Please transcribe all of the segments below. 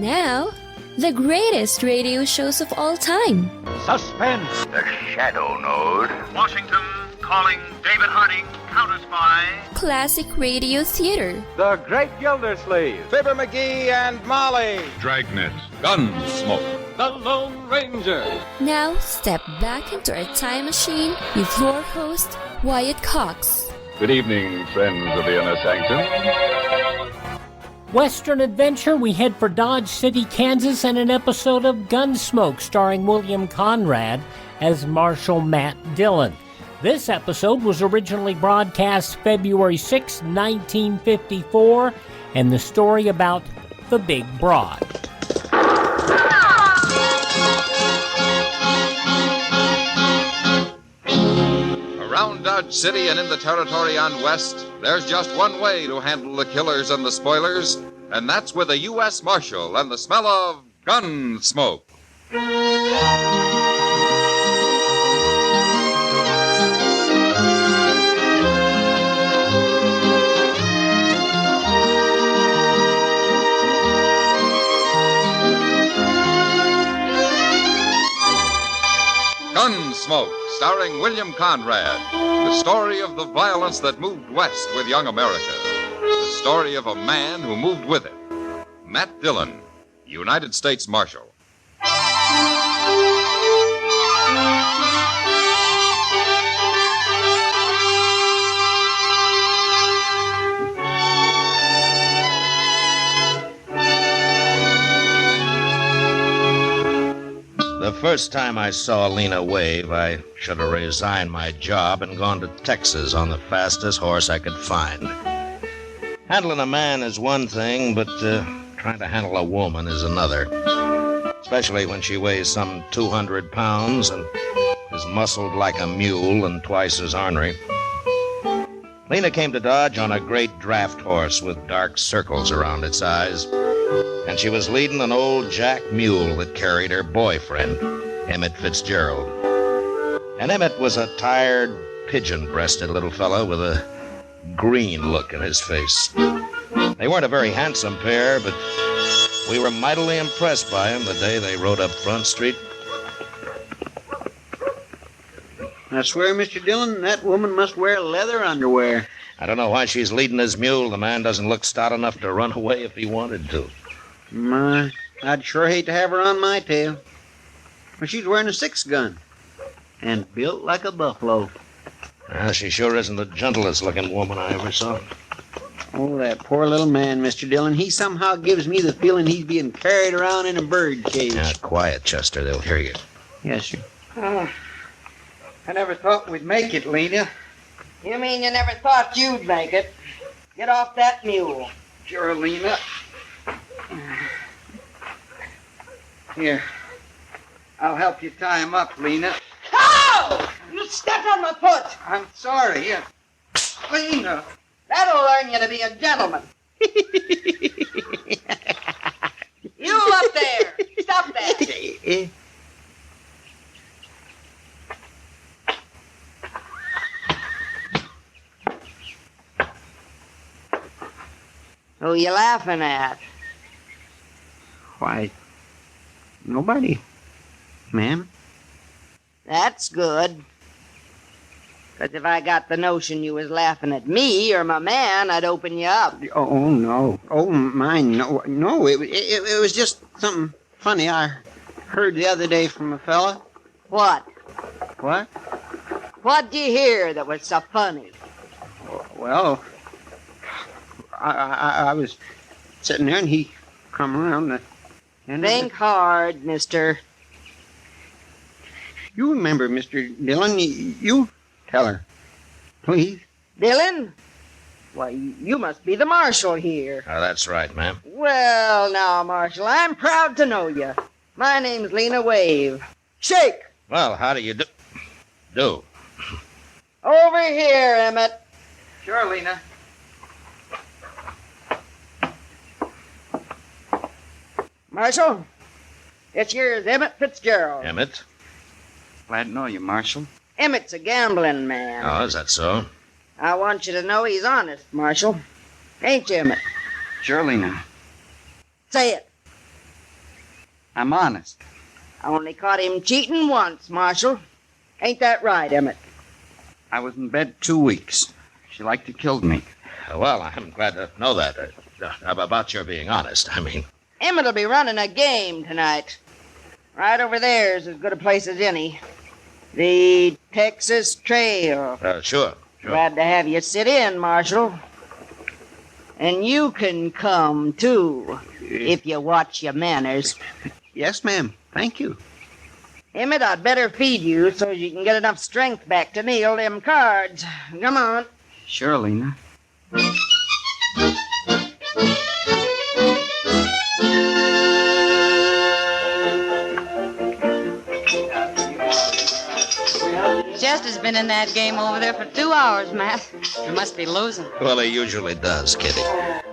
Now, the greatest radio shows of all time. Suspense. The Shadow Node. Washington calling David Harding, counter-spy. Classic radio theater. The Great Gildersleeve. Fibber McGee and Molly. Dragnet. Gunsmoke. The Lone Ranger. Now, step back into our time machine with your host, Wyatt Cox. Good evening, friends of the Inner Sanctum. Western adventure, we head for Dodge City, Kansas, and an episode of Gunsmoke starring William Conrad as Marshal Matt Dillon. This episode was originally broadcast February 6, 1954, and the story about the Big Broad. Around Dodge City and in the territory on West, there's just one way to handle the killers and the spoilers, and that's with a U.S. Marshal and the smell of gun smoke. Gunsmoke, starring William Conrad. The story of the violence that moved west with young America. The story of a man who moved with it. Matt Dillon, United States Marshal. The first time I saw Lena Wave, I should have resigned my job and gone to Texas on the fastest horse I could find. Handling a man is one thing, but trying to handle a woman is another. Especially when she weighs some 200 pounds and is muscled like a mule and twice as ornery. Lena came to Dodge on a great draft horse with dark circles around its eyes. And she was leading an old jack mule that carried her boyfriend, Emmett Fitzgerald. And Emmett was a tired, pigeon-breasted little fellow with a green look in his face. They weren't a very handsome pair, but we were mightily impressed by them the day they rode up Front Street. I swear, Mr. Dillon, that woman must wear leather underwear. I don't know why she's leading his mule. The man doesn't look stout enough to run away if he wanted to. My, I'd sure hate to have her on my tail. Well, she's wearing a 6-gun and built like a buffalo. Well, she sure isn't the gentlest looking woman I ever saw. Oh, that poor little man, Mr. Dillon. He somehow gives me the feeling he's being carried around in a bird cage. Now, quiet, Chester. They'll hear you. Yes, sir. Oh, I never thought we'd make it, Lena. You mean you never thought you'd make it? Get off that mule. Sure, Lena. Here. I'll help you tie him up, Lena. Ow! You stepped on my foot. I'm sorry. Here. Lena. That'll learn you to be a gentleman. You up there. Stop that. Who you laughing at? Why, nobody, ma'am. That's good. 'Cause if I got the notion you was laughing at me or my man, I'd open you up. Oh, no. Oh, mine, no. No, it was just something funny I heard the other day from a fella. What? What? What'd you hear that was so funny? Well, I was sitting there and he come around the end Think hard, mister. You remember, Mr. Dillon, you tell her, please. Dillon? Why, you must be the marshal here. Oh, that's right, ma'am. Well, now, Marshal, I'm proud to know you. My name's Lena Wave. Shake! Well, how do you do? Over here, Emmett. Sure, Lena. Marshal, it's yours, Emmett Fitzgerald. Emmett? Glad to know you, Marshal. Emmett's a gambling man. Oh, is that so? I want you to know he's honest, Marshal. Ain't you, Emmett? Sure, Lena. Say it. I'm honest. I only caught him cheating once, Marshal. Ain't that right, Emmett? I was in bed 2 weeks. She liked to kill me. Well, I'm glad to know that. About your being honest, I mean. Emmett'll be running a game tonight. Right over there's as good a place as any. The Texas Trail. Sure. Glad to have you sit in, Marshal. And you can come, too, if you watch your manners. Yes, ma'am. Thank you. Emmett, I'd better feed you so you can get enough strength back to kneel them cards. Come on. Sure, Lena. Chester's been in that game over there for 2 hours, Matt. He must be losing. Well, he usually does, Kitty.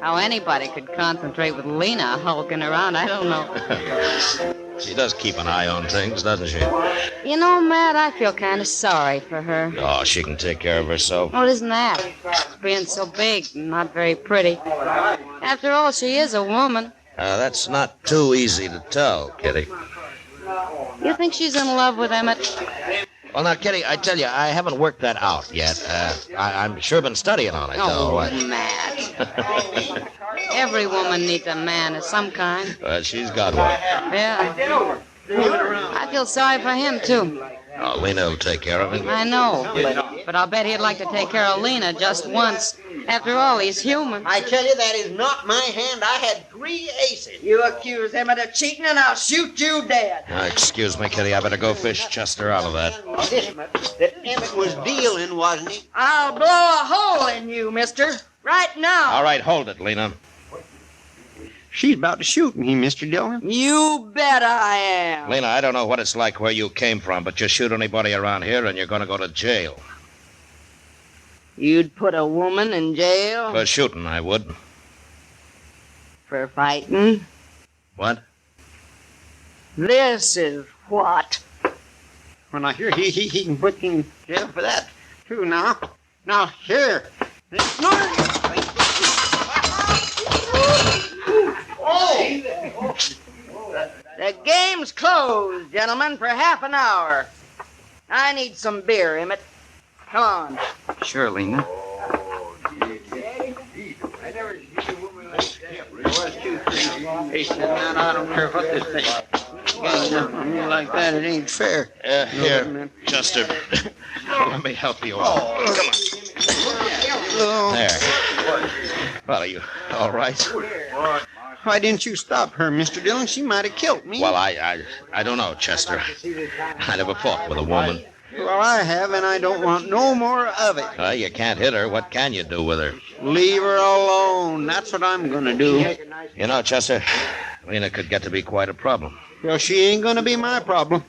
How anybody could concentrate with Lena hulking around, I don't know. She does keep an eye on things, doesn't she? You know, Matt, I feel kind of sorry for her. Oh, she can take care of herself. Oh, it isn't that. It's being so big and not very pretty. After all, she is a woman. That's not too easy to tell, Kitty. You think she's in love with Emmett? Well, now, Kitty, I tell you, I haven't worked that out yet. I'm sure been studying on it, though. Matt. Every woman needs a man of some kind. She's got one. Yeah. I feel sorry for him, too. Oh, Lena will take care of him. I know, but I'll bet he'd like to take care of Lena just once. After all, he's human. I tell you, that is not my hand. I had 3 aces. You accuse Emmett of cheating and I'll shoot you dead. Excuse me, Kitty. I better go fish Chester out of that. That Emmett was dealing, wasn't he? I'll blow a hole in you, mister. Right now. All right, hold it, Lena. She's about to shoot me, Mr. Dillon. You bet I am. Lena, I don't know what it's like where you came from, but you shoot anybody around here and you're going to go to jail. You'd put a woman in jail? For shooting, I would. For fighting? What? This is what? Well, now, here, he can put me in jail for that, too, now. Now, here. The game's closed, gentlemen, for half an hour. I need some beer, Emmett. Come on. Sure, Lena. Hey, sit down. I don't care what this thing. Got enough on me like that, it ain't fair. Here, Chester. Let me help you out. Come on. There. Well, are you all right? Why didn't you stop her, Mr. Dillon? She might have killed me. Well, I don't know, Chester. I never fought with a woman. Well, I have, and I don't want no more of it. You can't hit her. What can you do with her? Leave her alone. That's what I'm going to do. You know, Chester, Lena could get to be quite a problem. Well, she ain't going to be my problem.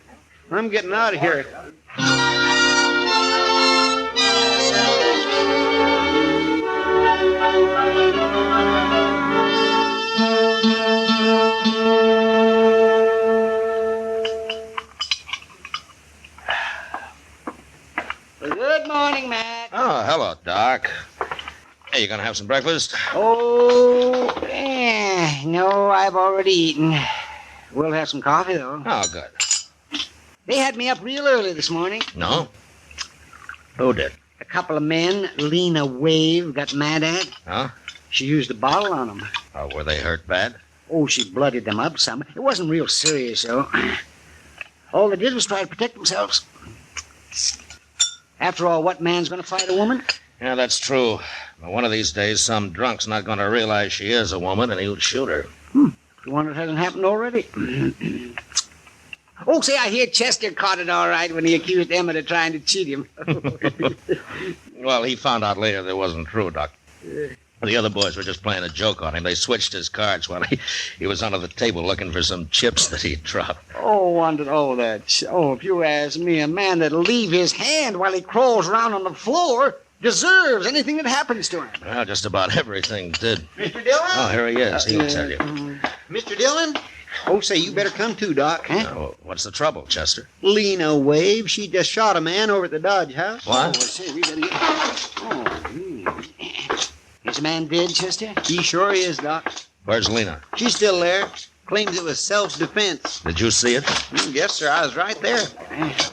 I'm getting out of here. Good morning, Matt. Oh, hello, Doc. Hey, you gonna have some breakfast? Oh, no, I've already eaten. We'll have some coffee, though. Oh, good. They had me up real early this morning. No? Who did? A couple of men Lena Wave got mad at. Huh? She used a bottle on them. Oh, were they hurt bad? Oh, she bloodied them up some. It wasn't real serious, though. All they did was try to protect themselves. After all, what man's going to fight a woman? Yeah, that's true. But one of these days, some drunk's not going to realize she is a woman, and he'll shoot her. The one that hasn't happened already. Oh, say, I hear Chester caught it all right when he accused Emmett of trying to cheat him. Well, he found out later that wasn't true, Doc. The other boys were just playing a joke on him. They switched his cards while he was under the table looking for some chips that he'd dropped. If you ask me, a man that'll leave his hand while he crawls around on the floor deserves anything that happens to him. Well, just about everything did. Mr. Dillon? Oh, here he is. He'll tell you. Mr. Dillon? Oh, say, you better come too, Doc. Huh? What's the trouble, Chester? Lena Wave, she just shot a man over at the Dodge House. What? We better get... Is the man dead, Chester? He sure is, Doc. Where's Lena? She's still there. Claims it was self-defense. Did you see it? Yes, sir. I was right there.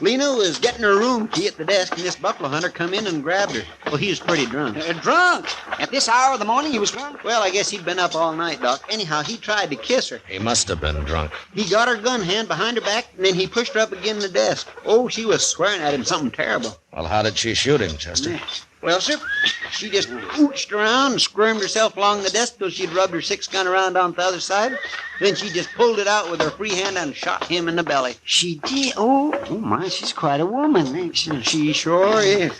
Lena was getting her room key at the desk, and this buffalo hunter come in and grabbed her. Well, he was pretty drunk. Drunk? At this hour of the morning he was drunk? Well, I guess he'd been up all night, Doc. Anyhow, he tried to kiss her. He must have been drunk. He got her gun hand behind her back, and then he pushed her up against the desk. Oh, she was swearing at him something terrible. Well, how did she shoot him, Chester? Well, sir, she just ooched around and squirmed herself along the desk till she'd rubbed her 6-gun around on the other side. Then she just pulled it out with her free hand and shot him in the belly. She did? Oh, my, she's quite a woman, ain't she? She sure is.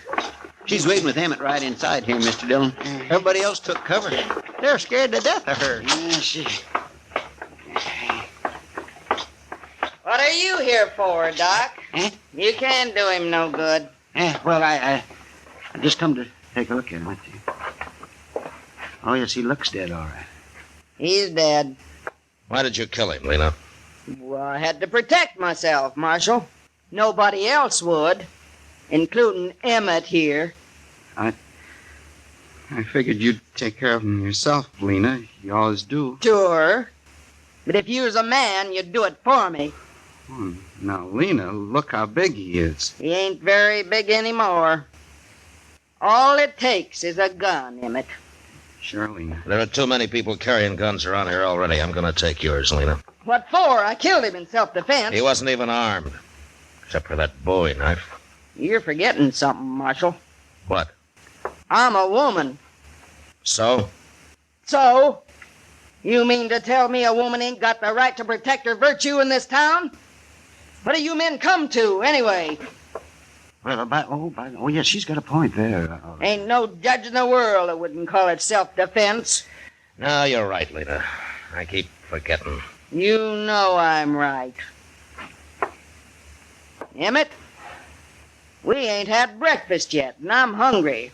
She's waiting with Emmett right inside here, Mr. Dillon. Everybody else took cover. They're scared to death of her. Yeah, she... What are you here for, Doc? You can't do him no good. Well, I just come to take a look at him, I think. Oh, yes, he looks dead, all right. He's dead. Why did you kill him, Lena? Well, I had to protect myself, Marshal. Nobody else would, including Emmett here. I figured you'd take care of him yourself, Lena. You always do. Sure. But if you was a man, you'd do it for me. Now, Lena, look how big he is. He ain't very big anymore. All it takes is a gun, Emmett. Sure, Lena. There are too many people carrying guns around here already. I'm going to take yours, Lena. What for? I killed him in self-defense. He wasn't even armed, except for that Bowie knife. You're forgetting something, Marshal. What? I'm a woman. So? So? You mean to tell me a woman ain't got the right to protect her virtue in this town? What do you men come to, anyway? Well, yes, she's got a point there. Ain't no judge in the world that wouldn't call it self-defense. No, you're right, Lena. I keep forgetting. You know I'm right. Emmett, we ain't had breakfast yet, and I'm hungry.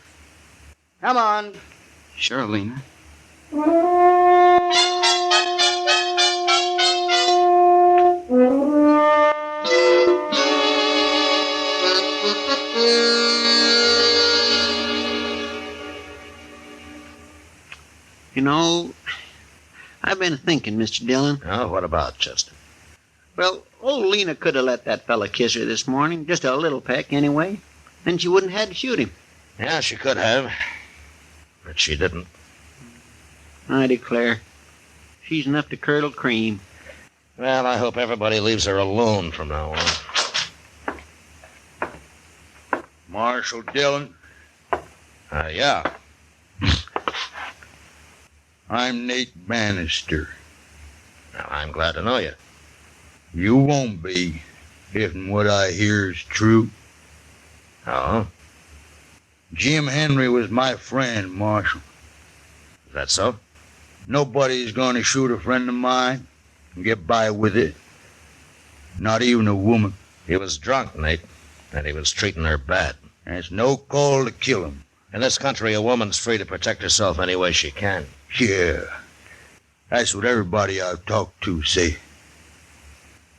Come on. Sure, Lena. You know, I've been thinking, Mr. Dillon. Oh, what about, Chester? Well, old Lena could have let that fella kiss her this morning, just a little peck anyway. Then she wouldn't have had to shoot him. Yeah, she could have. But she didn't. I declare, she's enough to curdle cream. Well, I hope everybody leaves her alone from now on. Marshal Dillon? Yeah. I'm Nate Bannister. Now, I'm glad to know you. You won't be, if what I hear is true. Oh? Jim Henry was my friend, Marshal. Is that so? Nobody's going to shoot a friend of mine and get by with it. Not even a woman. He was drunk, Nate, and he was treating her bad. And it's no call to kill him. In this country, a woman's free to protect herself any way she can. Yeah. That's what everybody I've talked to say.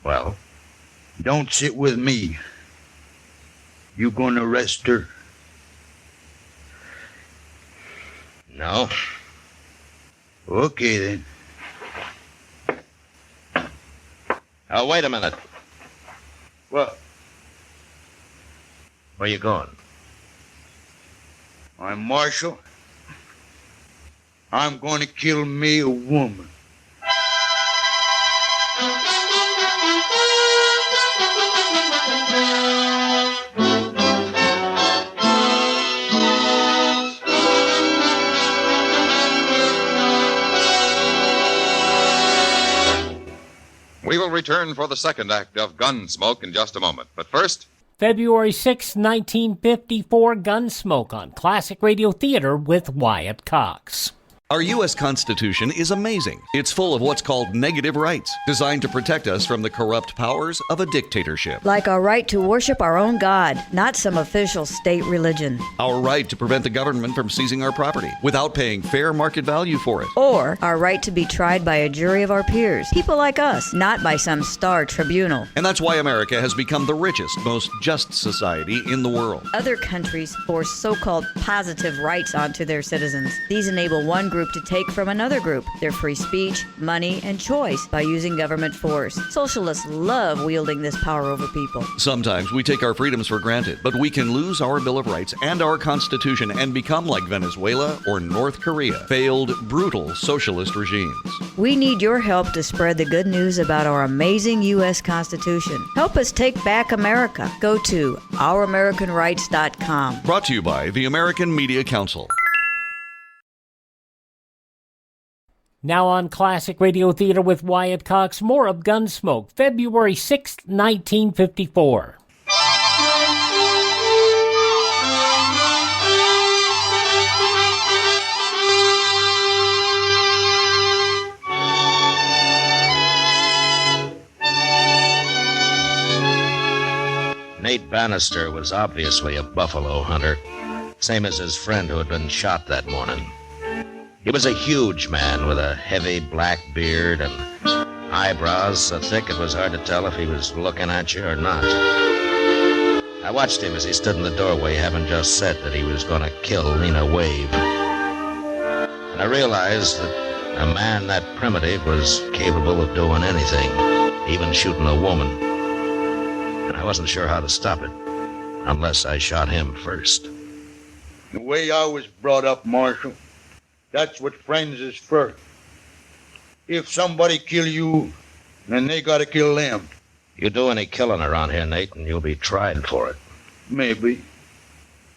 Well? Don't sit with me. You gonna arrest her? No. Okay, then. Oh, wait a minute. What? Where you going? I'm Marshal. I'm going to kill me a woman. We will return for the second act of Gunsmoke in just a moment. But first... February 6, 1954, Gunsmoke on Classic Radio Theater with Wyatt Cox. Our U.S. Constitution is amazing. It's full of what's called negative rights, designed to protect us from the corrupt powers of a dictatorship. Like our right to worship our own God, not some official state religion. Our right to prevent the government from seizing our property without paying fair market value for it. Or our right to be tried by a jury of our peers, people like us, not by some star tribunal. And that's why America has become the richest, most just society in the world. Other countries force so-called positive rights onto their citizens. These enable one group to take from another group their free speech, money, and choice by using government force. Socialists love wielding this power over people. Sometimes we take our freedoms for granted, but we can lose our Bill of Rights and our Constitution and become like Venezuela or North Korea, failed, brutal socialist regimes. We need your help to spread the good news about our amazing U.S. Constitution. Help us take back America. Go to ouramericanrights.com. Brought to you by the American Media Council. Now on Classic Radio Theater with Wyatt Cox, more of Gunsmoke, February 6, 1954. Nate Bannister was obviously a buffalo hunter, same as his friend who had been shot that morning. He was a huge man with a heavy black beard and eyebrows so thick it was hard to tell if he was looking at you or not. I watched him as he stood in the doorway, having just said that he was going to kill Lena Wave. And I realized that a man that primitive was capable of doing anything, even shooting a woman. And I wasn't sure how to stop it, unless I shot him first. The way I was brought up, Marshal, that's what friends is for. If somebody kill you, then they gotta kill them. You do any killing around here, Nate, and you'll be tried for it. Maybe.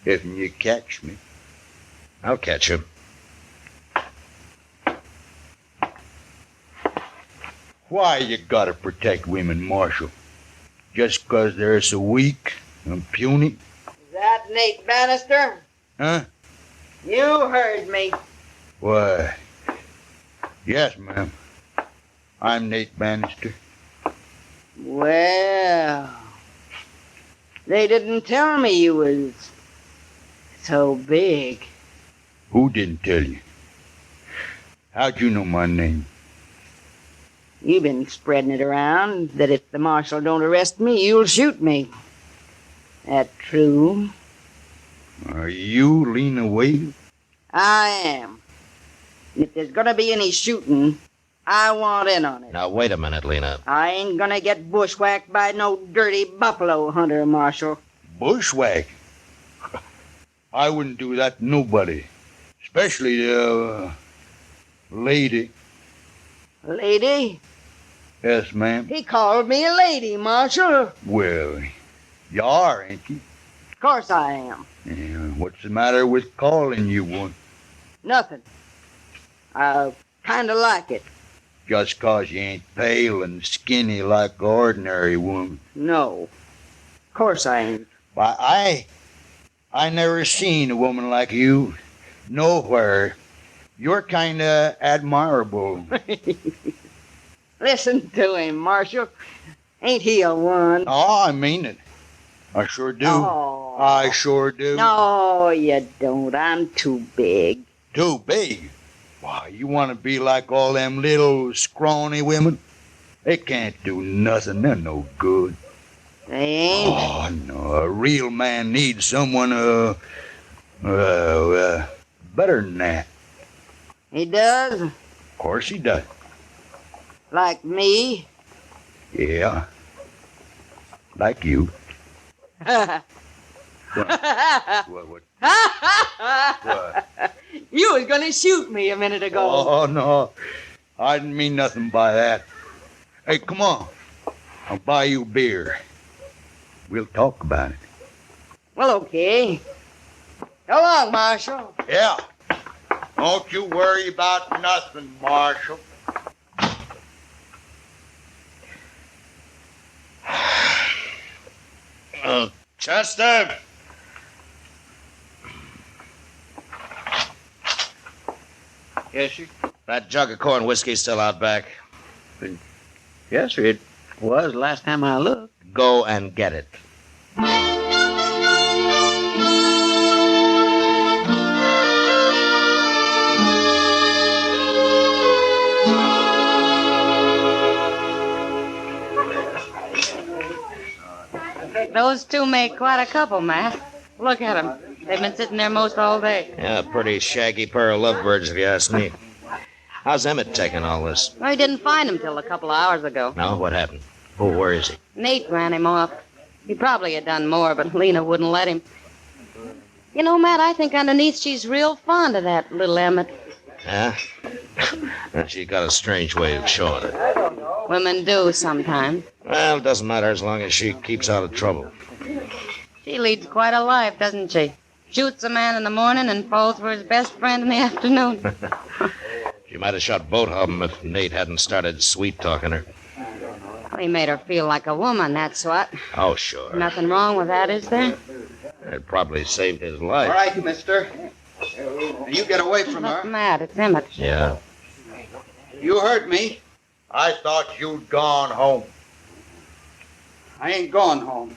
If you catch me. I'll catch you. Why you gotta protect women, Marshal? Just 'cause they're so weak and puny? Is that Nate Bannister? Huh? You heard me. Why, yes, ma'am. I'm Nate Bannister. Well, they didn't tell me you was so big. Who didn't tell you? How'd you know my name? You've been spreading it around that if the marshal don't arrest me, you'll shoot me. That true? Are you Lena Wave? I am. If there's gonna be any shooting, I want in on it. Now, wait a minute, Lena. I ain't gonna get bushwhacked by no dirty buffalo hunter, Marshal. Bushwhack? I wouldn't do that to nobody. Especially the lady. Lady? Yes, ma'am. He called me a lady, Marshal. Well, you are, ain't you? Of course I am. Yeah, what's the matter with calling you one? Nothing. I kinda like it. Just 'cause you ain't pale and skinny like an ordinary woman. No. Of course I ain't. Why, I never seen a woman like you nowhere. You're kinda admirable. Listen to him, Marshal. Ain't he a one? Oh, I mean it. I sure do. Oh. I sure do. No, you don't. I'm too big. Too big? Why, you want to be like all them little scrawny women? They can't do nothing. They're no good. They ain't? Oh, no. A real man needs someone, better than that. He does? Of course he does. Like me? Yeah. Like you. What? What? You was gonna shoot me a minute ago. Oh, no. I didn't mean nothing by that. Hey, come on. I'll buy you beer. We'll talk about it. Well, okay. Go along, Marshal. Yeah. Don't you worry about nothing, Marshal. Chester! Yes, sir? That jug of corn whiskey's still out back. Yes, sir. It was last time I looked. Go and get it. Those two make quite a couple, Matt. Look at them. They've been sitting there most all day. Yeah, pretty shaggy pair of lovebirds, if you ask me. How's Emmett taking all this? Well, he didn't find him till a couple of hours ago. No, what happened? Oh, where is he? Nate ran him off. He probably had done more, but Lena wouldn't let him. You know, Matt, I think underneath she's real fond of that little Emmett. Yeah? She got a strange way of showing it. Women do sometimes. Well, it doesn't matter as long as she keeps out of trouble. She leads quite a life, doesn't she? Shoots a man in the morning and falls for his best friend in the afternoon. She might have shot both of them if Nate hadn't started sweet-talking her. Well, he made her feel like a woman, that's what. Oh, sure. Nothing wrong with that, is there? It probably saved his life. All right, mister. You get away from her. Look, Matt, it's Emmett. Yeah. You heard me. I thought you'd gone home. I ain't going home.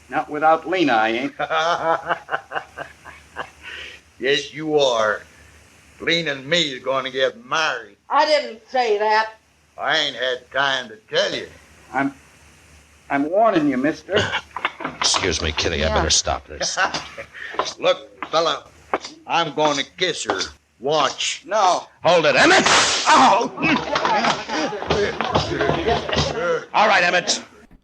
Not without Lena, I ain't. Yes, you are. Lena and me is going to get married. I didn't say that. I ain't had time to tell you. I'm warning you, mister. Excuse me, Kitty, I better stop this. Look, fella, I'm going to kiss her. Watch. No. Hold it, Emmett! Oh! All right, Emmett.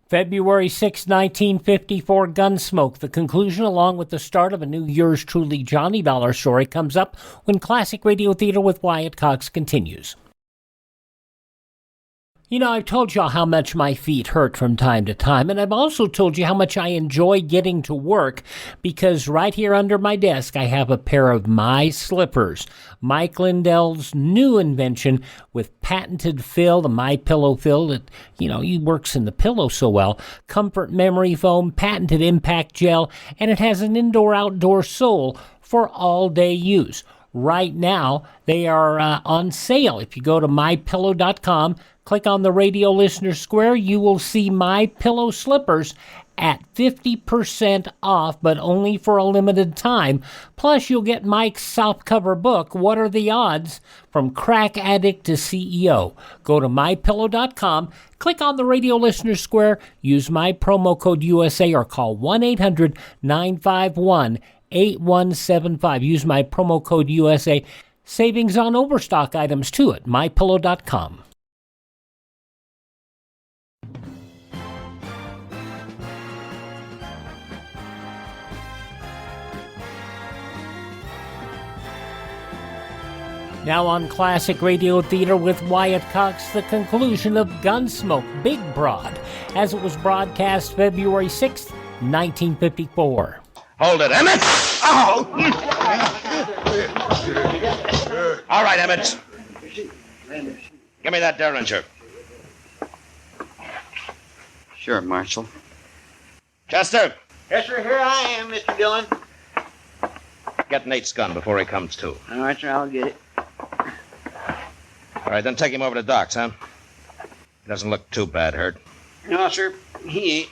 February 6, 1954, Gunsmoke. The conclusion, along with the start of a new Yours Truly Johnny Dollar story, comes up when Classic Radio Theater with Wyatt Cox continues. You know, I've told y'all how much my feet hurt from time to time, and I've also told you how much I enjoy getting to work, because right here under my desk I have a pair of my slippers. Mike Lindell's new invention with patented fill, the My Pillow fill that, he works in the pillow so well, comfort memory foam, patented impact gel, and it has an indoor-outdoor sole for all-day use. Right now, they are on sale. If you go to mypillow.com, click on the radio listener square, you will see My Pillow slippers at 50% off, but only for a limited time. Plus, you'll get Mike's softcover book, What Are the Odds? From Crack Addict to CEO. Go to mypillow.com, click on the radio listener square, use my promo code USA, or call 1-800-951-8175. Use my promo code USA. Savings on overstock items too at mypillow.com. Now on Classic Radio Theater with Wyatt Cox, the conclusion of Gunsmoke, Big Broad, as it was broadcast February 6th, 1954. Hold it, Emmett! Oh! All right, Emmett. Give me that derringer. Sure, Marshal. Chester, Yes, sir, here I am, Mr. Dillon. get Nate's gun before he comes to. All right, sir, I'll get it. All right, then take him over to Doc's, huh? He doesn't look too bad hurt. No, sir, he ain't.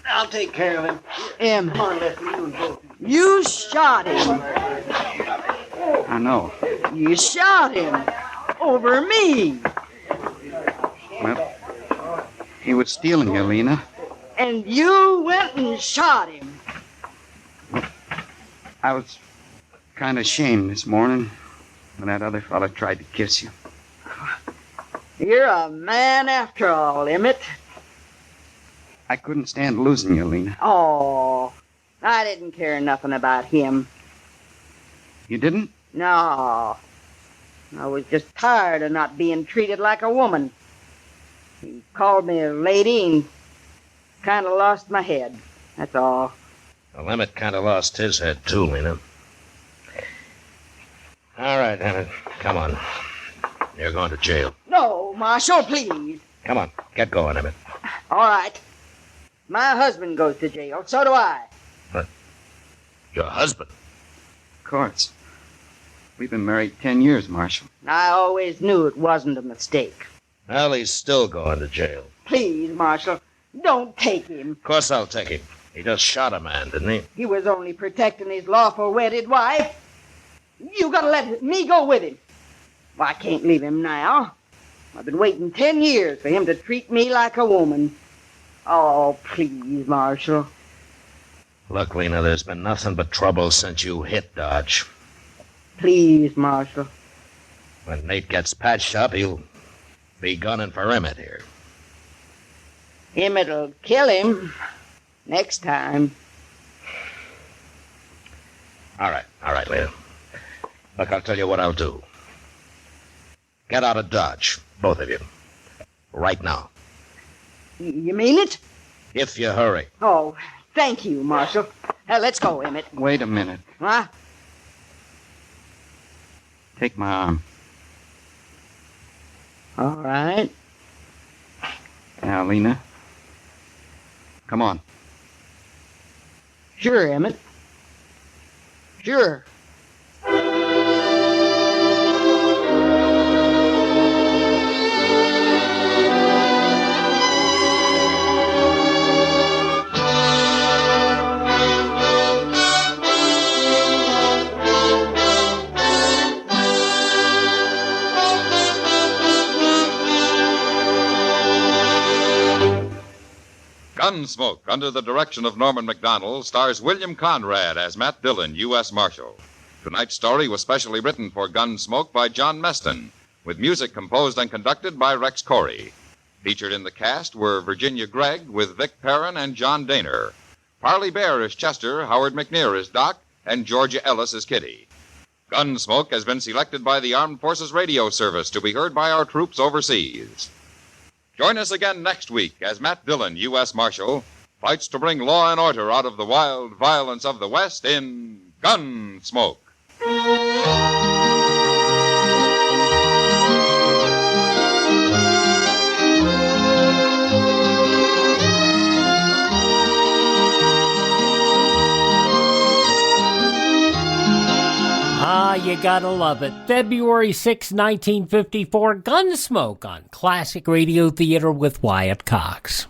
I'll take care of him. Em, Come on, Leslie, you and both. you shot him. I know. You shot him. Over me. Well, he was stealing you, Lena. And you went and shot him. I was kind of ashamed this morning when that other fella tried to kiss you. You're a man after all, Emmett. I couldn't stand losing you, Lena. Oh, I didn't care nothing about him. You didn't? No. I was just tired of not being treated like a woman. He called me a lady and kind of lost my head. That's all. Well, Emmett kind of lost his head, too, Lena. All right, Emmett, come on. You're going to jail. No, Marshal, please. Come on, get going, Emmett. All right. My husband goes to jail, so do I. What? Your husband? Of course. We've been married 10 years, Marshal. I always knew it wasn't a mistake. Well, he's still going to jail. Please, Marshal, don't take him. Of course I'll take him. He just shot a man, didn't he? He was only protecting his lawful wedded wife. You gotta let me go with him. Well, I can't leave him now. I've been waiting 10 years for him to treat me like a woman. Oh, please, Marshal. Look, Lena, there's been nothing but trouble since you hit Dodge. Please, Marshal. When Nate gets patched up, he'll be gunning for Emmett here. Emmett'll kill him next time. All right, Lena. Look, I'll tell you what I'll do. Get out of Dodge, both of you. Right now. You mean it? If you hurry. Oh, thank you, Marshal. Let's go, Emmett. Wait a minute. Huh? Take my arm. All right. Now, Lena. Come on. Sure, Emmett. Sure. Gunsmoke, under the direction of Norman Macdonald, stars William Conrad as Matt Dillon, U.S. Marshal. Tonight's story was specially written for Gunsmoke by John Meston, with music composed and conducted by Rex Corey. Featured in the cast were Virginia Gregg with Vic Perrin and John Daner. Parley Bear as Chester, Howard McNear as Doc, and Georgia Ellis as Kitty. Gunsmoke has been selected by the Armed Forces Radio Service to be heard by our troops overseas. Join us again next week as Matt Dillon, U.S. Marshal, fights to bring law and order out of the wild violence of the West in Gunsmoke. You gotta love it. February 6, 1954, Gunsmoke on Classic Radio Theater with Wyatt Cox.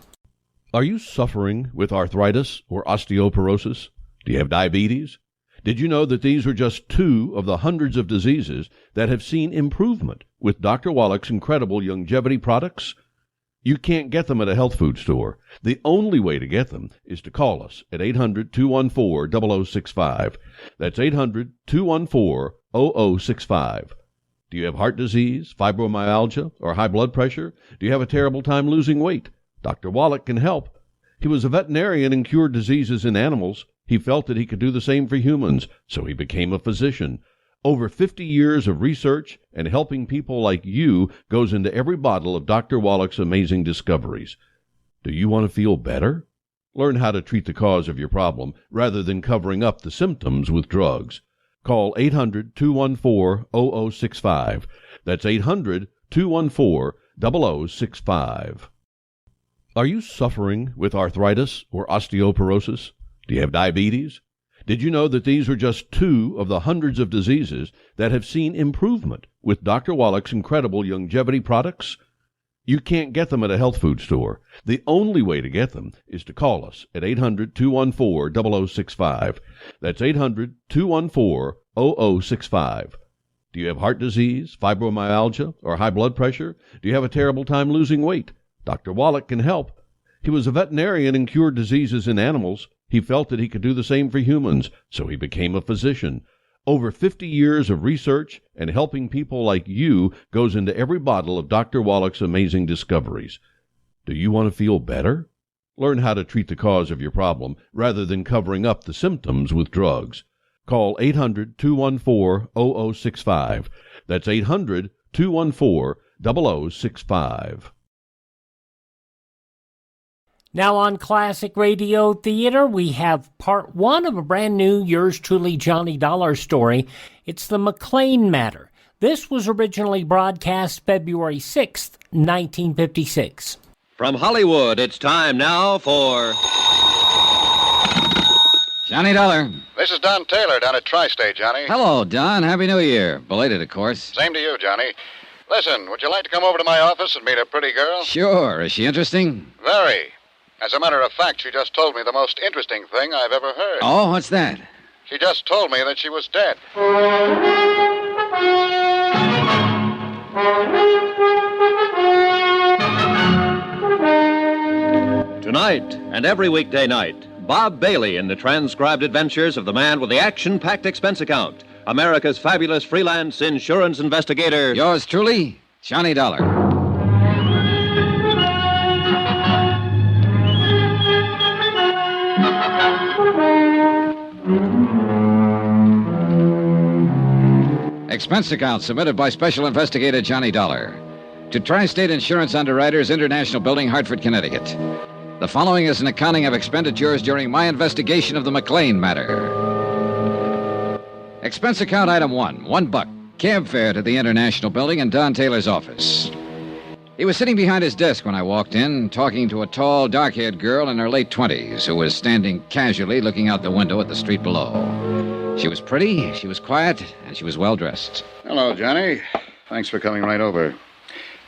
Are you suffering with arthritis or osteoporosis? Do you have diabetes? Did you know that these are just two of the hundreds of diseases that have seen improvement with Dr. Wallach's incredible longevity products? You can't get them at a health food store. The only way to get them is to call us at 800-214-0065. That's 800-214-0065. Do you have heart disease, fibromyalgia, or high blood pressure? Do you have a terrible time losing weight? Dr. Wallach can help. He was a veterinarian and cured diseases in animals. He felt that he could do the same for humans, so he became a physician. Over 50 years of research and helping people like you goes into every bottle of Dr. Wallach's amazing discoveries. Do you want to feel better? Learn how to treat the cause of your problem rather than covering up the symptoms with drugs. Call 800-214-0065. That's 800-214-0065. Are you suffering with arthritis or osteoporosis? Do you have diabetes? Did you know that these are just two of the hundreds of diseases that have seen improvement with Dr. Wallach's incredible longevity products? You can't get them at a health food store. The only way to get them is to call us at 800-214-0065. That's 800-214-0065. Do you have heart disease, fibromyalgia, or high blood pressure? Do you have a terrible time losing weight? Dr. Wallach can help. He was a veterinarian and cured diseases in animals. He felt that he could do the same for humans, so he became a physician. Over 50 years of research and helping people like you goes into every bottle of Dr. Wallach's amazing discoveries. Do you want to feel better? Learn how to treat the cause of your problem rather than covering up the symptoms with drugs. Call 800-214-0065. That's 800-214-0065. Now on Classic Radio Theater, we have part one of a brand new Yours Truly Johnny Dollar story. It's the McClain Matter. This was originally broadcast February 6th, 1956. From Hollywood, it's time now for Johnny Dollar. This is Don Taylor down at Tri-State, Johnny. Hello, Don. Happy New Year. Belated, of course. Same to you, Johnny. Listen, would you like to come over to my office and meet a pretty girl? Sure. Is she interesting? Very. As a matter of fact, she just told me the most interesting thing I've ever heard. Oh, what's that? She just told me that she was dead. Tonight and every weekday night, Bob Bailey in the transcribed adventures of the man with the action-packed expense account, America's fabulous freelance insurance investigator. Yours truly, Johnny Dollar. Expense account submitted by Special Investigator Johnny Dollar to Tri-State Insurance Underwriters, International Building, Hartford, Connecticut. The following is an accounting of expenditures during my investigation of the McClain Matter. Expense account item $1, cab fare to the International Building in Don Taylor's office. He was sitting behind his desk when I walked in, talking to a tall, dark-haired girl in her late 20s who was standing casually looking out the window at the street below. She was pretty, she was quiet, and she was well-dressed. Hello, Johnny. Thanks for coming right over.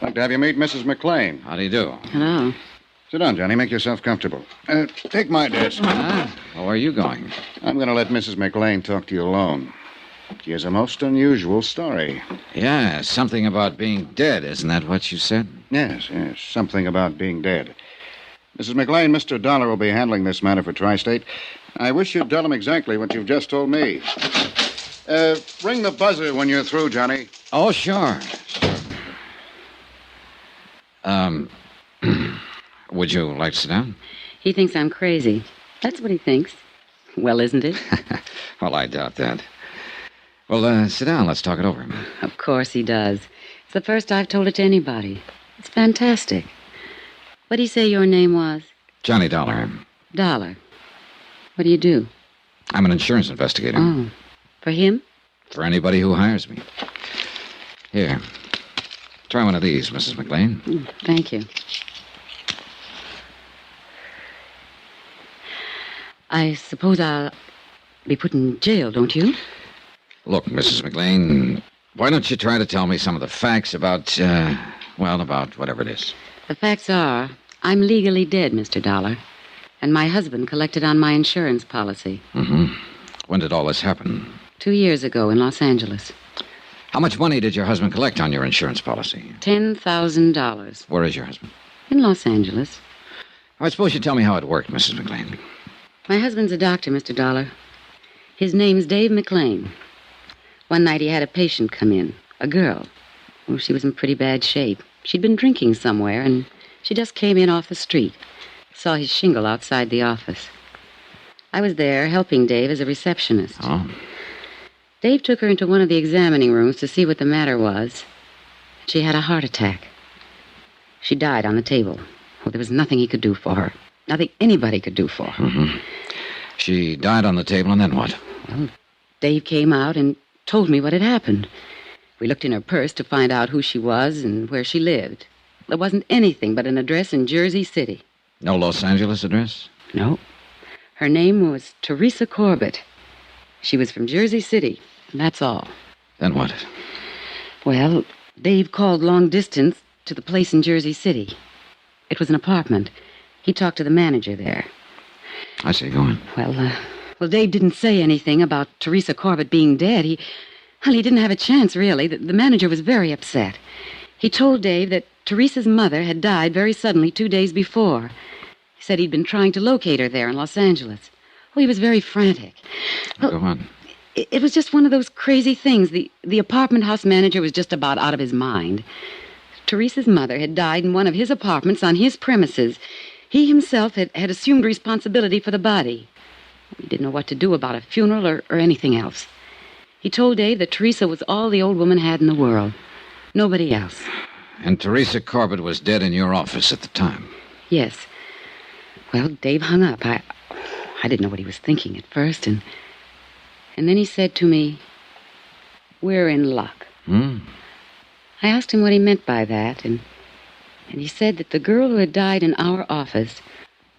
I'd like to have you meet Mrs. McClain. How do you do? Hello. Sit down, Johnny. Make yourself comfortable. Take my desk. Well, where are you going? I'm going to let Mrs. McClain talk to you alone. She has a most unusual story. Yeah, something about being dead. Isn't that what you said? Yes, something about being dead. Mrs. McClain, Mr. Dollar will be handling this matter for Tri-State. I wish you'd tell him exactly what you've just told me. Ring the buzzer when you're through, Johnny. Oh, sure. Would you like to sit down? He thinks I'm crazy. That's what he thinks. Well, isn't it? Well, I doubt that. Well, sit down. Let's talk it over. Of course he does. It's the first I've told it to anybody. It's fantastic. What do you say your name was? Johnny Dollar. Dollar. What do you do? I'm an insurance investigator. Oh, for him? For anybody who hires me. Here. Try one of these, Mrs. McClain. Thank you. I suppose I'll be put in jail, don't you? Look, Mrs. McClain, why don't you try to tell me some of the facts about, about whatever it is. The facts are, I'm legally dead, Mr. Dollar. And my husband collected on my insurance policy. Mm-hmm. When did all this happen? 2 years ago in Los Angeles. How much money did your husband collect on your insurance policy? $10,000. Where is your husband? In Los Angeles. I suppose you tell me how it worked, Mrs. McClain. My husband's a doctor, Mr. Dollar. His name's Dave McClain. One night he had a patient come in, a girl. Oh, she was in pretty bad shape. She'd been drinking somewhere, and she just came in off the street. Saw his shingle outside the office. I was there helping Dave as a receptionist. Oh. Dave took her into one of the examining rooms to see what the matter was. She had a heart attack. She died on the table. Oh, there was nothing he could do for her. Nothing anybody could do for her. Mm-hmm. She died on the table, and then what? Well, Dave came out and told me what had happened. We looked in her purse to find out who she was and where she lived. There wasn't anything but an address in Jersey City. No Los Angeles address? No. Her name was Teresa Corbett. She was from Jersey City, and that's all. Then what? Well, Dave called long distance to the place in Jersey City. It was an apartment. He talked to the manager there. I see. Go on. Well, Dave didn't say anything about Teresa Corbett being dead. He didn't have a chance, really. The manager was very upset. He told Dave that Teresa's mother had died very suddenly 2 days before. He said he'd been trying to locate her there in Los Angeles. Oh, he was very frantic. Well, go on. It was just one of those crazy things. The apartment house manager was just about out of his mind. Teresa's mother had died in one of his apartments on his premises. He himself had assumed responsibility for the body. He didn't know what to do about a funeral or anything else. He told Dave that Teresa was all the old woman had in the world. Nobody else. And Teresa Corbett was dead in your office at the time? Yes. Well, Dave hung up. I didn't know what he was thinking at first, and then he said to me, "We're in luck." Hmm. I asked him what he meant by that, and he said that the girl who had died in our office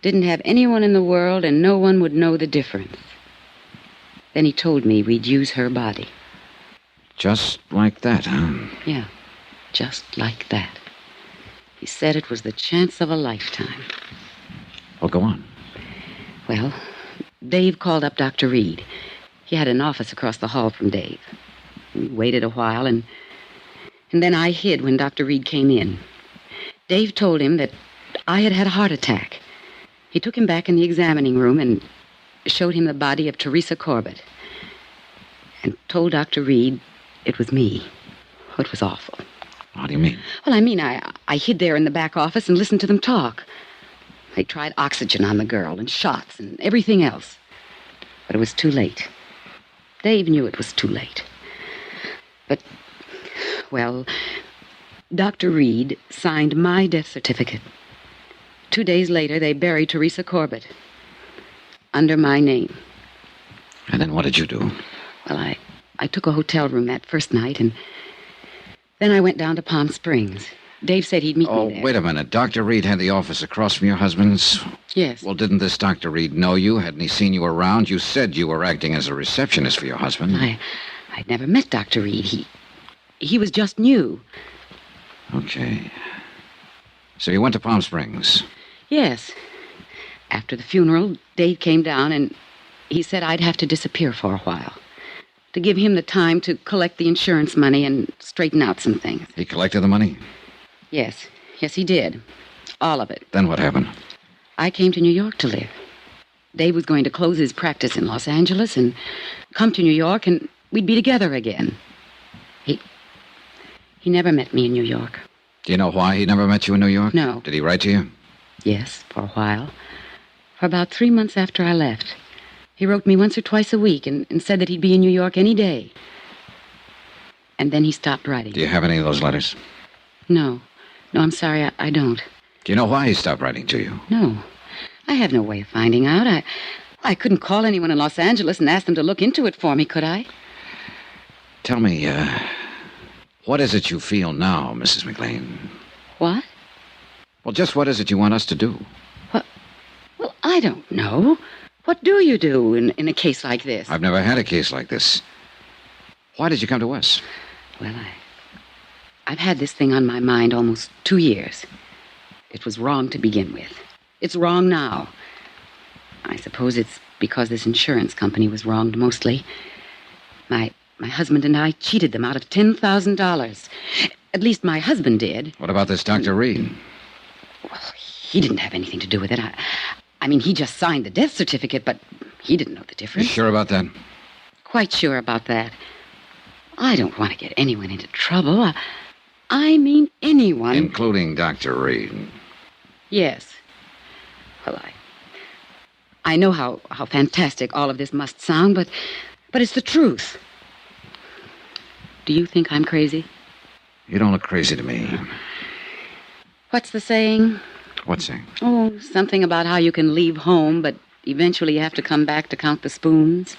didn't have anyone in the world and no one would know the difference. Then he told me we'd use her body. Just like that, huh? Yeah, just like that. He said it was the chance of a lifetime. Well, go on. Well, Dave called up Dr. Reed. He had an office across the hall from Dave. We waited a while, and then I hid when Dr. Reed came in. Dave told him that I had had a heart attack. He took him back in the examining room, and showed him the body of Teresa Corbett and told Dr. Reed it was me. Oh, it was awful. How do you mean? Well, I mean, I hid there in the back office and listened to them talk. They tried oxygen on the girl and shots and everything else. But it was too late. Dave knew it was too late. But, well, Dr. Reed signed my death certificate. 2 days later, they buried Teresa Corbett under my name. And then what did you do? Well, I took a hotel room that first night, and then I went down to Palm Springs. Dave said he'd meet me there. Oh, wait a minute. Dr. Reed had the office across from your husband's? Yes. Well, didn't this Dr. Reed know you? Hadn't he seen you around? You said you were acting as a receptionist for your husband. I'd never met Dr. Reed. He was just new. Okay. So you went to Palm Springs? Yes. After the funeral, Dave came down, and he said I'd have to disappear for a while, to give him the time to collect the insurance money and straighten out some things. He collected the money? Yes, he did. All of it. Then what happened? I came to New York to live. Dave was going to close his practice in Los Angeles and come to New York, and we'd be together again. He never met me in New York. Do you know why he never met you in New York? No. Did he write to you? Yes, for a while. For about 3 months after I left. He wrote me once or twice a week and said that he'd be in New York any day. And then he stopped writing. Do you have any of those letters? No, I'm sorry, I don't. Do you know why he stopped writing to you? No. I have no way of finding out. I couldn't call anyone in Los Angeles and ask them to look into it for me, could I? Tell me, what is it you feel now, Mrs. McClain? What? Well, just what is it you want us to do? Well, I don't know. What do you do in a case like this? I've never had a case like this. Why did you come to us? Well, I've had this thing on my mind almost 2 years. It was wrong to begin with. It's wrong now. I suppose it's because this insurance company was wronged mostly. My husband and I cheated them out of $10,000. At least my husband did. What about this Dr. Reed? Well, he didn't have anything to do with it. I mean, he just signed the death certificate, but he didn't know the difference. You sure about that? Quite sure about that. I don't want to get anyone into trouble. I mean anyone. Including Dr. Reed. Yes. Well, I know how fantastic all of this must sound, but it's the truth. Do you think I'm crazy? You don't look crazy to me. What's the saying? What saying? Oh, something about how you can leave home, but eventually you have to come back to count the spoons.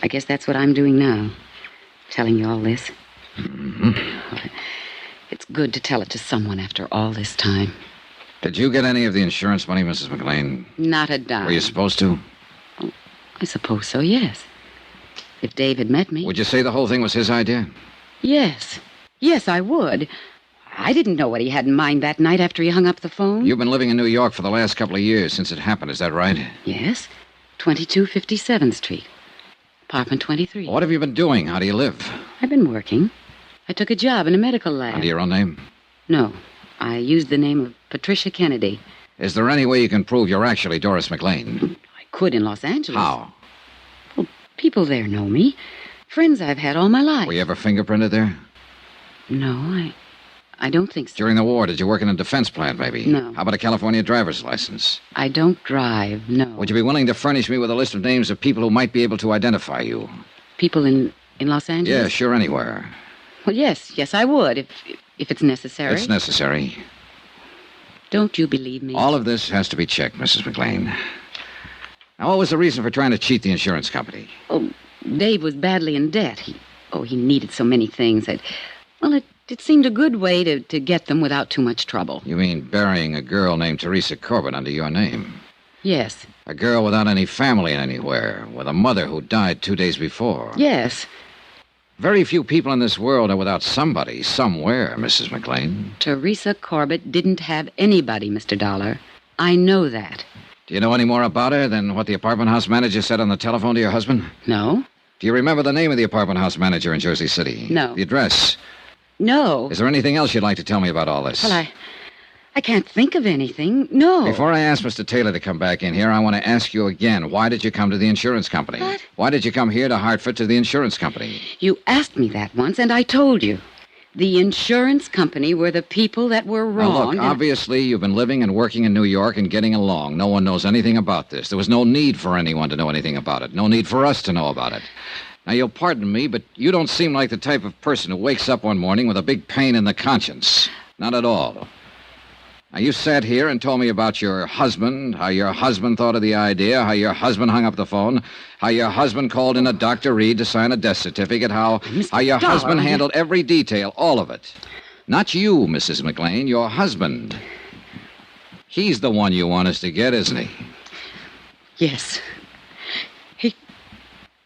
I guess that's what I'm doing now, telling you all this. Mm-hmm. Well, it's good to tell it to someone after all this time. Did you get any of the insurance money, Mrs. McClain? Not a dime. Were you supposed to? Oh, I suppose so, yes. If Dave had met me. Would you say the whole thing was his idea? Yes. Yes, I would. I didn't know what he had in mind that night after he hung up the phone. You've been living in New York for the last couple of years since it happened, is that right? Yes. 2257th Street. Apartment 23. What have you been doing? How do you live? I've been working. I took a job in a medical lab. Under your own name? No. I used the name of Patricia Kennedy. Is there any way you can prove you're actually Doris McClain? I could in Los Angeles. How? Well, people there know me. Friends I've had all my life. Were you ever fingerprinted there? No, I don't think so. During the war, did you work in a defense plant, maybe? No. How about a California driver's license? I don't drive, no. Would you be willing to furnish me with a list of names of people who might be able to identify you? People in Los Angeles? Yeah, sure, anywhere. Well, yes, I would, if it's necessary. It's necessary. Don't you believe me? All of this has to be checked, Mrs. McClain. Now, what was the reason for trying to cheat the insurance company? Oh, Dave was badly in debt. He needed so many things that... Well, it seemed a good way to get them without too much trouble. You mean burying a girl named Teresa Corbett under your name? Yes. A girl without any family anywhere, with a mother who died 2 days before. Yes. Very few people in this world are without somebody, somewhere, Mrs. McClain. Teresa Corbett didn't have anybody, Mr. Dollar. I know that. Do you know any more about her than what the apartment house manager said on the telephone to your husband? No. Do you remember the name of the apartment house manager in Jersey City? No. The address? No. Is there anything else you'd like to tell me about all this? Well, I can't think of anything. No. Before I ask Mr. Taylor to come back in here, I want to ask you again, why did you come to the insurance company? What? Why did you come here to Hartford to the insurance company? You asked me that once, and I told you. The insurance company were the people that were wrong. Now, look, obviously you've been living and working in New York and getting along. No one knows anything about this. There was no need for anyone to know anything about it. No need for us to know about it. Now, you'll pardon me, but you don't seem like the type of person who wakes up one morning with a big pain in the conscience. Not at all. Now, you sat here and told me about your husband, how your husband thought of the idea, how your husband hung up the phone, how your husband called in a Dr. Reed to sign a death certificate, how your husband handled every detail, all of it. Not you, Mrs. McClain, your husband. He's the one you want us to get, isn't he? Yes.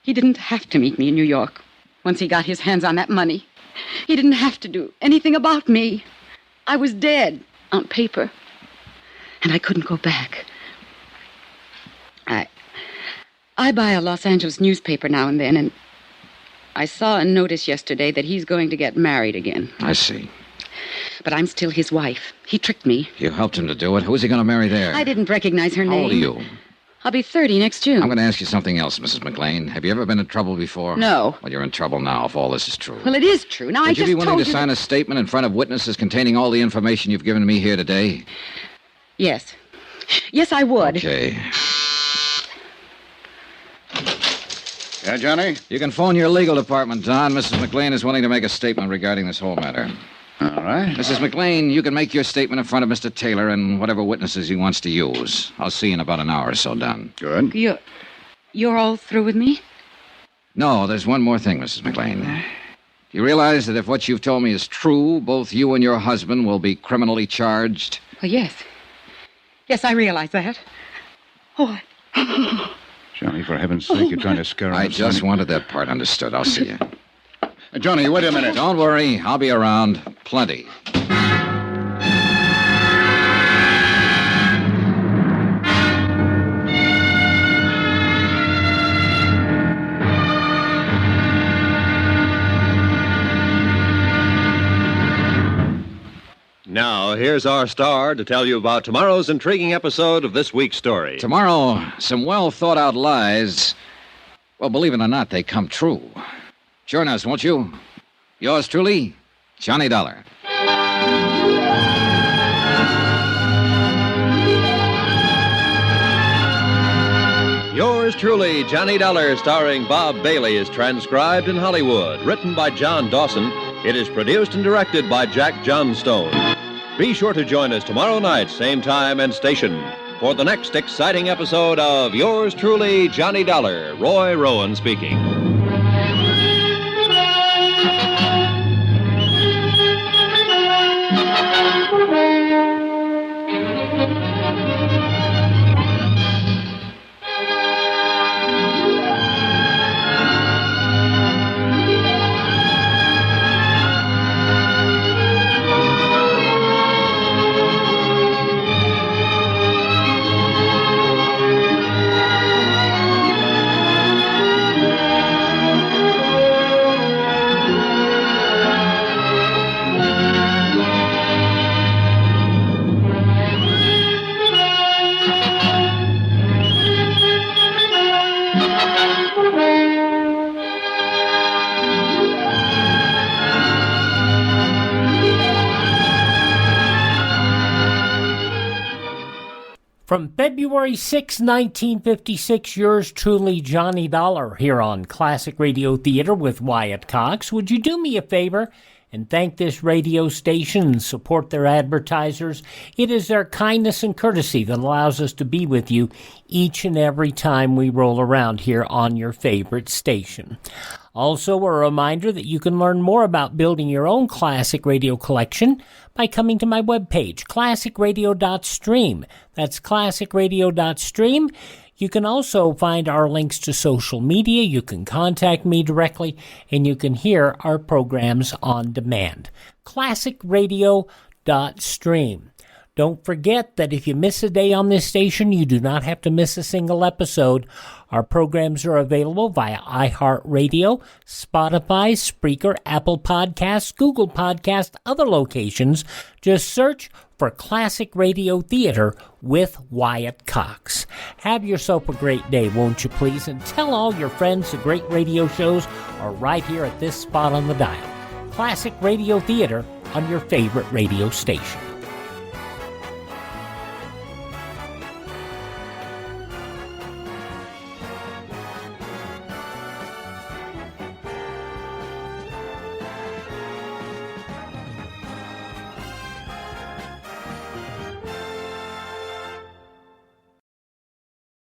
He didn't have to meet me in New York once he got his hands on that money. He didn't have to do anything about me. I was dead on paper, and I couldn't go back. I buy a Los Angeles newspaper now and then, and I saw a notice yesterday that he's going to get married again. I see. But I'm still his wife. He tricked me. You helped him to do it. Who's he going to marry there? I didn't recognize her name. How old are you? I'll be 30 next June. I'm going to ask you something else, Mrs. McClain. Have you ever been in trouble before? No. Well, you're in trouble now if all this is true. Well, it is true. Now, Would you be willing to told sign a statement in front of witnesses containing all the information you've given me here today? Yes. Yes, I would. Okay. Yeah, Johnny? You can phone your legal department, Don. Mrs. McClain is willing to make a statement regarding this whole matter. All right. Mrs. McClain, you can make your statement in front of Mr. Taylor and whatever witnesses he wants to use. I'll see you in about an hour or so, Don. Good. You're all through with me? No, there's one more thing, Mrs. McClain. You realize that if what you've told me is true, both you and your husband will be criminally charged? Well, yes. Yes, I realize that. Oh, Johnny, for heaven's sake, you're trying to scare him. I just wanted that part understood. I'll see you. Johnny, wait a minute. Don't worry. I'll be around. Plenty. Now, here's our star to tell you about tomorrow's intriguing episode of this week's story. Tomorrow, some well-thought-out lies, well, believe it or not, they come true. Join us, won't you? Yours truly, Johnny Dollar. Yours truly, Johnny Dollar, starring Bob Bailey, is transcribed in Hollywood. Written by John Dawson, it is produced and directed by Jack Johnstone. Be sure to join us tomorrow night, same time and station, for the next exciting episode of Yours truly, Johnny Dollar. Roy Rowan speaking. From February 6, 1956, yours truly, Johnny Dollar, here on Classic Radio Theater with Wyatt Cox. Would you do me a favor and thank this radio station and support their advertisers? It is their kindness and courtesy that allows us to be with you each and every time we roll around here on your favorite station. Also, a reminder that you can learn more about building your own classic radio collection by coming to my webpage, classicradio.stream. That's classicradio.stream. You can also find our links to social media. You can contact me directly, and you can hear our programs on demand. classicradio.stream. Don't forget that if you miss a day on this station, you do not have to miss a single episode. Our programs are available via iHeartRadio, Spotify, Spreaker, Apple Podcasts, Google Podcasts, other locations. Just search for Classic Radio Theater with Wyatt Cox. Have yourself a great day, won't you please? And tell all your friends the great radio shows are right here at this spot on the dial. Classic Radio Theater on your favorite radio station.